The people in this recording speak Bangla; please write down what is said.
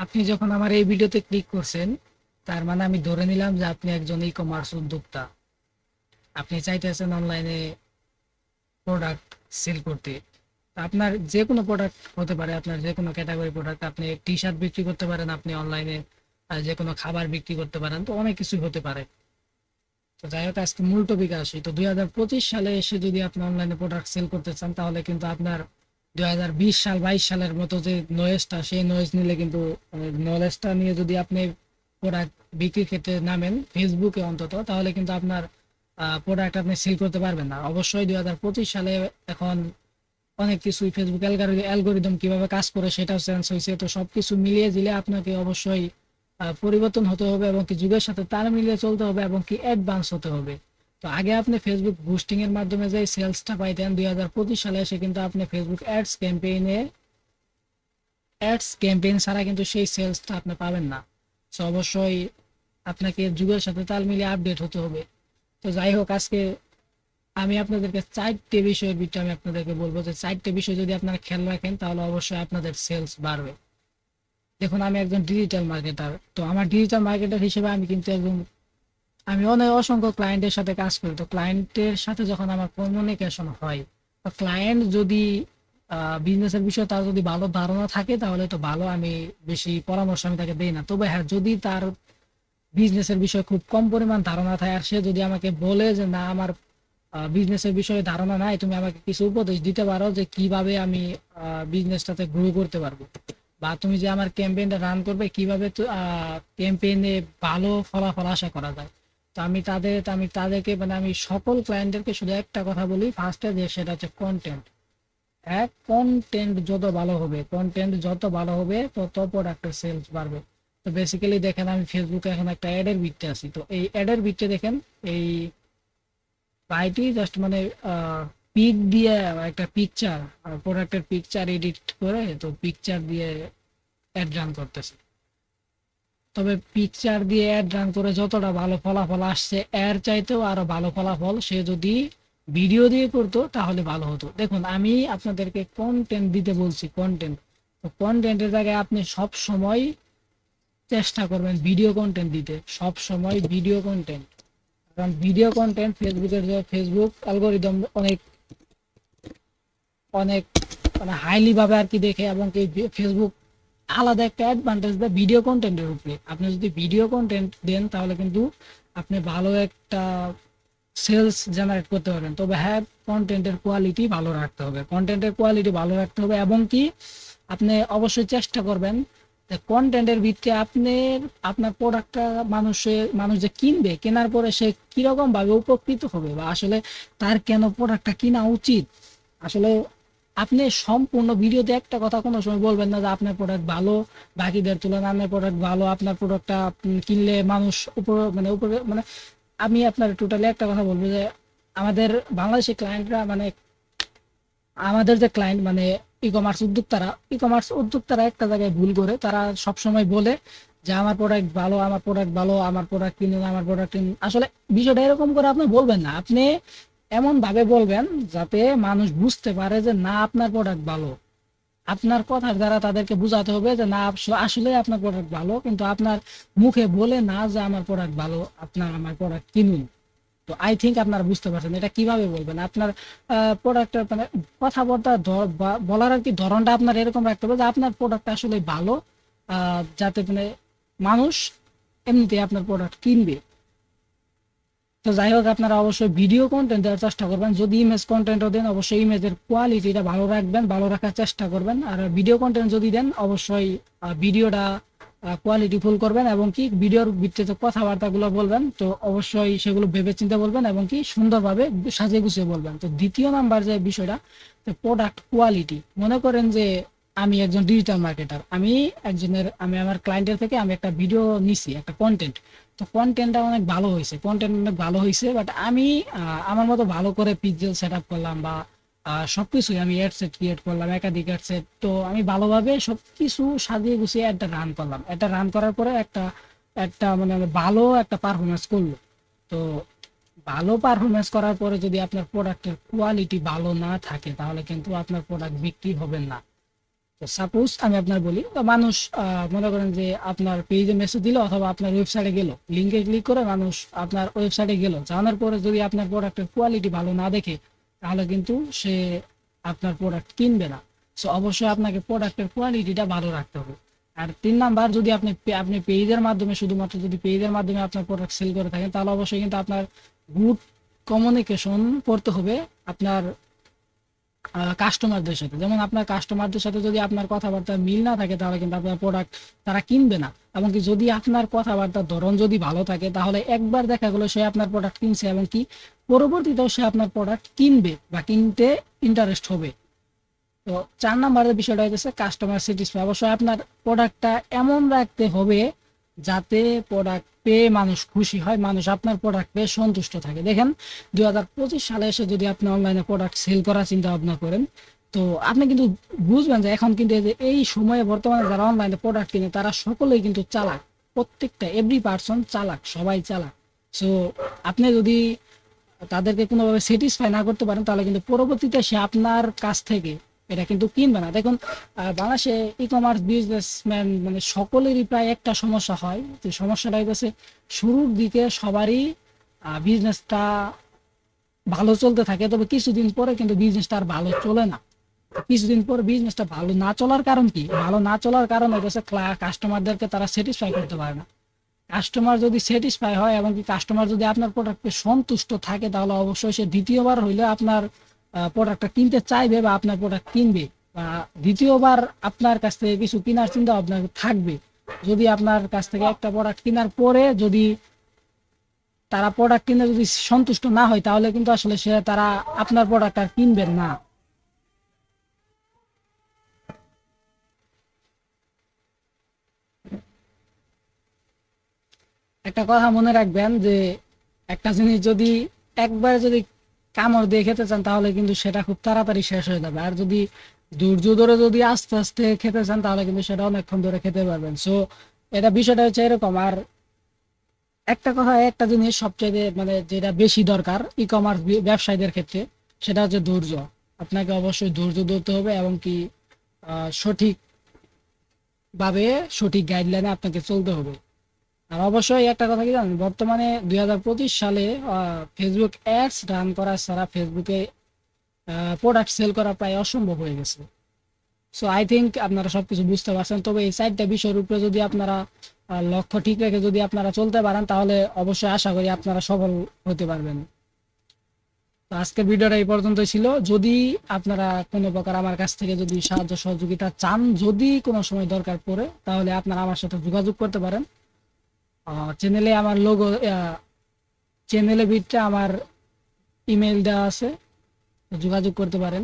আপনি যখন আমার এই ভিডিওতে ক্লিক করছেন, তার মানে আমি ধরে নিলাম যে আপনি একজন ই কমার্স উদ্যোক্তা। আপনি চাইতেছেন অনলাইনে প্রোডাক্ট সেল করতে। তা আপনার যে কোনো প্রোডাক্ট হতে পারে, আপনার যে কোনো ক্যাটাগরি প্রোডাক্ট। আপনি টি শার্ট বিক্রি করতে পারেন, আপনি অনলাইনে যে কোনো খাবার বিক্রি করতে পারেন, তো অনেক কিছুই হতে পারে। তো যাই হোক, আজকে মূল টপিকে আসি। তো 2025 সালে এসে যদি আপনি অনলাইনে প্রোডাক্ট সেল করতে চান, তাহলে কিন্তু আপনার 2020 সাল 22 সালের মতো যে নয়েজটা, সেই নয়েজ নিলে কিন্তু নলেজটা নিয়ে যদি আপনি প্রোডাক্ট বিক্রির ক্ষেত্রে নামেন ফেসবুকে অন্তত, তাহলে কিন্তু আপনার প্রোডাক্ট আপনি সেল করতে পারবেন না। অবশ্যই 2025 সালে এখন অনেক কিছুই ফেসবুক অ্যালগোরিদম কিভাবে কাজ করে সেটাও চেঞ্জ হয়েছে। তো সবকিছু মিলিয়ে দিলে আপনাকে অবশ্যই পরিবর্তন হতে হবে, এবং কি যুগের সাথে তাল মিলিয়ে চলতে হবে, এবং কি অ্যাডভান্স হতে হবে। তো আগে আপনি ফেসবুক বুস্টিং এর মাধ্যমে যে সেলসটা পাইতেন, 2025 সালে এসে কিন্তু আপনি ফেসবুক অ্যাডস ক্যাম্পেইন ছাড়া কিন্তু সেই সেলসটা আপনি পাবেন না। তো অবশ্যই আপনাকে যুগের সাথে তাল মিলিয়ে আপডেট হতে হবে। তো যাই হোক, আজকে আমি আপনাদেরকে 4টে বিষয়ের ভিতরে আমি আপনাদেরকে বলবো যে 4টে বিষয় যদি আপনারা খেয়াল রাখেন, তাহলে অবশ্যই আপনাদের সেলস বাড়বে। দেখুন, আমি একজন ডিজিটাল মার্কেটার। তো আমার ডিজিটাল মার্কেটার হিসেবে আমি অনেক অসংখ্য ক্লায়েন্টের সাথে কাজ করি। তো ক্লায়েন্টের সাথে যখন আমার কমিউনিকেশন হয়, তো ক্লায়েন্ট যদি বিজনেসের বিষয়ে তার যদি ভালো ধারণা থাকে, তাহলে তো ভালো। আমি বেশি পরামর্শ আমি তাকে দেই না। তবে হ্যাঁ, যদি তার বিজনেসের বিষয়ে খুব কম পরিমাণ ধারণা থাকে, আর সে যদি আমাকে বলে যে না, আমার বিজনেসের বিষয়ে ধারণা নাই, তুমি আমাকে কিছু উপদেশ দিতে পারো যে কিভাবে আমি বিজনেসটাতে গ্রো করতে পারবো, বা তুমি যে আমার ক্যাম্পেইনটা রান করবে, কিভাবে ক্যাম্পেইনে ভালো ফলাফল আশা করা যায়। তো আমি তাদেরকে, মানে আমি সকল ক্লায়েন্টদেরকে শুধু একটা কথা বলি ফার্স্টে, যে সেটা হচ্ছে কন্টেন্ট। কন্টেন্ট যত ভালো হবে তত প্রোডাক্টের সেলস বাড়বে। তো বেসিক্যালি দেখেন, আমি ফেসবুকে এখন একটা অ্যাডের ভিত্তি আছি। তো এই অ্যাডের ভিত্তি দেখেন, এই ভাইটি জাস্ট মানে পিক দিয়ে একটা পিকচার, প্রোডাক্টের পিকচার এডিট করে, তো পিকচার দিয়ে অ্যাড রান করতেছে। তবে পিকচার দিয়ে অ্যাড রান করে যতটা ভালো ফলাফল আসছে, এর চাইতেও আরো ভালো ফলাফল সে যদি ভিডিও দিয়ে করতো তাহলে ভালো হতো। দেখুন, আমি আপনাদেরকে কন্টেন্ট দিতে বলছি, কন্টেন্ট। তো কন্টেন্টের জায়গায় আপনি সব সময় চেষ্টা করবেন ভিডিও কন্টেন্ট দিতে, সব সময় ভিডিও কন্টেন্ট। কারণ ভিডিও কন্টেন্ট ফেসবুকের যে ফেসবুক অ্যালগোরিদম অনেক অনেক মানে হাইলি ভাবে আর কি দেখে, এবং কি ফেসবুক আলাদা একটা অ্যাডভান্টেজ দেয় ভিডিও কন্টেন্টের উপরে। আপনি যদি ভিডিও কন্টেন্ট দেন, তাহলে কিন্তু আপনি ভালো একটা সেলস জেনারেট করতে পারবেন। তবে হ্যাঁ, কন্টেন্টের কোয়ালিটি ভালো রাখতে হবে, এবং কি আপনি অবশ্যই চেষ্টা করবেন যে কন্টেন্টের ভিত্তিতে আপনার প্রোডাক্টটা মানুষ যে কিনবে, কেনার পরে সে কিরকম ভাবে উপকৃত হবে, বা আসলে তার কেন প্রোডাক্টটা কিনা উচিত। আসলে আপনি সম্পূর্ণ ভিডিওতে একটা কথা কোনো সময় বলবেন না যে আপনার প্রোডাক্ট ভালো, বাকিদের তুলনায় আপনার প্রোডাক্ট ভালো, আপনার প্রোডাক্টটা কিনলে মানুষ উপরে মানে আমি আপনার টোটালি একটা কথা বলবো যে আমাদের বাংলাদেশি ক্লায়েন্টরা, মানে আমাদের যে ক্লায়েন্ট, মানে ই কমার্স উদ্যোক্তারা একটা জায়গায় ভুল করে। তারা সব সময় বলে যে আমার প্রোডাক্ট ভালো, আমার প্রোডাক্ট ভালো, আমার প্রোডাক্ট কিনুন, আমার প্রোডাক্ট কিনুন। আসলে বিষয়টা এরকম করে আপনি বলবেন না। আপনি এমন ভাবে বলবেন যাতে মানুষ বুঝতে পারে যে না, আপনার প্রোডাক্ট ভালো। আপনার কথার দ্বারা তাদেরকে বোঝাতে হবে যে না, আসলে আপনার প্রোডাক্ট ভালো, কিন্তু আপনার মুখে বলে না যে আমার প্রোডাক্ট ভালো, আমার প্রোডাক্ট কিনুন। তো আই থিঙ্ক আপনারা বুঝতে পারছেন এটা কিভাবে বলবেন। আপনার প্রোডাক্টের মানে কথাবার্তা বলার আর কি ধরনটা আপনার এরকম রাখতে হবে যে আপনার প্রোডাক্ট আসলে ভালো, যাতে মানে মানুষ এমনিতে আপনার প্রোডাক্ট কিনবে। তো যাই হোক, আপনারা অবশ্যই ভিডিও কন্টেন্ট দেওয়ার চেষ্টা করবেন। যদি ইমেজ কন্টেন্টও দেন, অবশ্যই ইমেজের কোয়ালিটিটা ভালো রাখবেন, ভালো রাখার চেষ্টা করবেন। আর ভিডিও কন্টেন্ট যদি দেন, অবশ্যই ভিডিওটা কোয়ালিটি ফুল করবেন, এবং কি ভিডিওর ভিত্তিতে কথাবার্তাগুলো বলবেন, তো অবশ্যই সেগুলো ভেবে চিন্তে বলবেন, এবং কি সুন্দরভাবে সাজিয়ে গুছিয়ে বলবেন। তো দ্বিতীয় নাম্বার যে বিষয়টা, প্রোডাক্ট কোয়ালিটি। মনে করেন যে আমি একজন ডিজিটাল মার্কেটার, আমি আমার ক্লায়েন্টের থেকে আমি একটা ভিডিও নিছি, একটা কন্টেন্ট। তো কন্টেন্ট অনেক ভালো হয়েছে, বাট আমি আমার মতো ভালো করে পিক্সেল সেট আপ করলাম, বা সবকিছুই আমি অ্যাড সেট ক্রিয়েট করলাম, একাধিক অ্যাড সেট। তো আমি ভালোভাবে সবকিছু সাজিয়ে গুছিয়ে অ্যাডটা রান করলাম। এটা রান করার পরে একটা একটা মানে ভালো একটা পারফরমেন্স করলো। তো ভালো পারফরমেন্স করার পরে যদি আপনার প্রোডাক্টের কোয়ালিটি ভালো না থাকে, তাহলে কিন্তু আপনার প্রোডাক্ট বিক্রি হবে না। তো সাপোজ আমি আপনার বলি, তো মানুষ মনে করেন যে আপনার পেজে মেসেজ দিল অথবা আপনার ওয়েবসাইটে গেল, লিঙ্কে ক্লিক করে মানুষ আপনার ওয়েবসাইটে গেল, জানার পরে যদি আপনার প্রোডাক্টের কোয়ালিটি ভালো না দেখে তাহলে কিন্তু সে আপনার প্রোডাক্ট কিনবে না। সো অবশ্যই আপনাকে প্রোডাক্টের কোয়ালিটিটা ভালো রাখতে হবে। আর 3 নাম্বার, যদি আপনি পেজের মাধ্যমে, শুধুমাত্র যদি পেজের মাধ্যমে আপনার প্রোডাক্ট সেল করে থাকেন তাহলে অবশ্যই কিন্তু আপনার গুড কমিউনিকেশন করতে হবে আপনার কাস্টমারদের সাথে। যেমন আপনার কাস্টমারদের সাথে যদি আপনার কথাবার্তা মিল না থাকে তাহলে কিন্তু আপনার প্রোডাক্ট তারা কিনবে না। এমনকি যদি আপনার কথাবার্তার ধরন যদি ভালো থাকে তাহলে একবার দেখা গেলো সে আপনার প্রোডাক্ট কিনছে, এবং কি পরবর্তীতেও সে আপনার প্রোডাক্ট কিনবে বা কিনতে ইন্টারেস্ট হবে। তো 4 নাম্বারের বিষয়টা হচ্ছে কাস্টমার স্যাটিসফাই। অবশ্যই আপনার প্রোডাক্টটা এমন রাখতে হবে যাতে প্রোডাক্ট পেয়ে মানুষ খুশি হয়, মানুষ আপনার প্রোডাক্ট পেয়ে সন্তুষ্ট থাকে। দেখেন 2025 সালে এসে যদি আপনি অনলাইনে প্রোডাক্ট সেল করার চিন্তা ভাবনা করেন, তো আপনি কিন্তু বুঝবেন যে এখন কিন্তু এই সময়ে বর্তমানে যারা অনলাইনে প্রোডাক্ট কিনে তারা সকলেই কিন্তু চালাক, প্রত্যেকটা এভরি পার্সন চালাক, সবাই চালাক। সো আপনি যদি তাদেরকে কোনোভাবে স্যাটিসফাই না করতে পারেন তাহলে কিন্তু পরবর্তীতে সে আপনার কাছ থেকে এটা কিন্তু কিনবে না। দেখুন বাংলাদেশে ই কমার্স বিজনেসম্যান মানে সকলেরই প্রায় একটা সমস্যা হয়, যে সমস্যাটা হচ্ছে শুরুর দিকে সবারই বিজনেসটা ভালো চলতে থাকে, তবে কিছুদিন পরে কিন্তু বিজনেসটা আর ভালো চলে না। কিছুদিন পর বিজনেসটা ভালো না চলার কারণ কি? ভালো না চলার কারণ হচ্ছে কাস্টমারদেরকে তারা স্যাটিসফাই করতে পারে না। কাস্টমার যদি স্যাটিসফাই হয় এবং কি কাস্টমার যদি আপনার প্রোডাক্টে সন্তুষ্ট থাকে তাহলে অবশ্যই সে দ্বিতীয়বার হইলে আপনার প্রোডাক্টটা কিনতে চাইবে বা আপনার প্রোডাক্ট কিনবে, বা দ্বিতীয়বার আপনার কাছ থেকে কিছু কেনার চিন্তা আপনার থাকবে। যদি আপনার কাছ থেকে একটা প্রোডাক্ট কেনার পরে যদি তারা প্রোডাক্ট কিনে যদি সন্তুষ্ট না হয় তাহলে কিন্তু আসলে তারা আপনার প্রোডাক্ট আর কিনবেন না। একটা কথা মনে রাখবেন যে একটা জিনিস যদি একবার যদি কামড় দিয়ে খেতে চান তাহলে কিন্তু সেটা খুব তাড়াতাড়ি শেষ হয়ে যাবে, আর যদি ধৈর্য ধরে যদি আস্তে আস্তে খেতে চান তাহলে কিন্তু সেটা অনেকক্ষণ ধরে খেতে পারবেন। সো এটা বিষয়টা হচ্ছে এরকম। আর একটা কথা, একটা জিনিস সবচেয়ে মানে যেটা বেশি দরকার ই কমার্স ব্যবসায়ীদের ক্ষেত্রে, সেটা হচ্ছে ধৈর্য। আপনাকে অবশ্যই ধৈর্য ধরতে হবে এবং কি সঠিক ভাবে সঠিক গাইডলাইনে আপনাকে চলতে হবে। আর অবশ্যই একটা কথা কি জানেন, বর্তমানে 2025 সালে ফেসবুক অ্যাডস রান করা ছাড়া ফেসবুকে প্রোডাক্ট সেল করা প্রায় অসম্ভব হয়ে গেছে। সো আই থিঙ্ক আপনারা সবকিছু বুঝতে পারছেন। তবে এই 4টা বিষয়ের উপরে যদি আপনারা লক্ষ্য ঠিক রেখে যদি আপনারা চলতে পারেন তাহলে অবশ্যই আশা করি আপনারা সফল হতে পারবেন। তো আজকের ভিডিওটা এই পর্যন্তই ছিল। যদি আপনারা কোনো প্রকার আমার কাছ থেকে যদি সাহায্য সহযোগিতা চান, যদি কোনো সময় দরকার পড়ে, তাহলে আপনারা আমার সাথে যোগাযোগ করতে পারেন। চ্যানেলে আমার লোগো, চ্যানেলে ভিতরে আমার ইমেল দেওয়া আছে, যোগাযোগ করতে পারেন।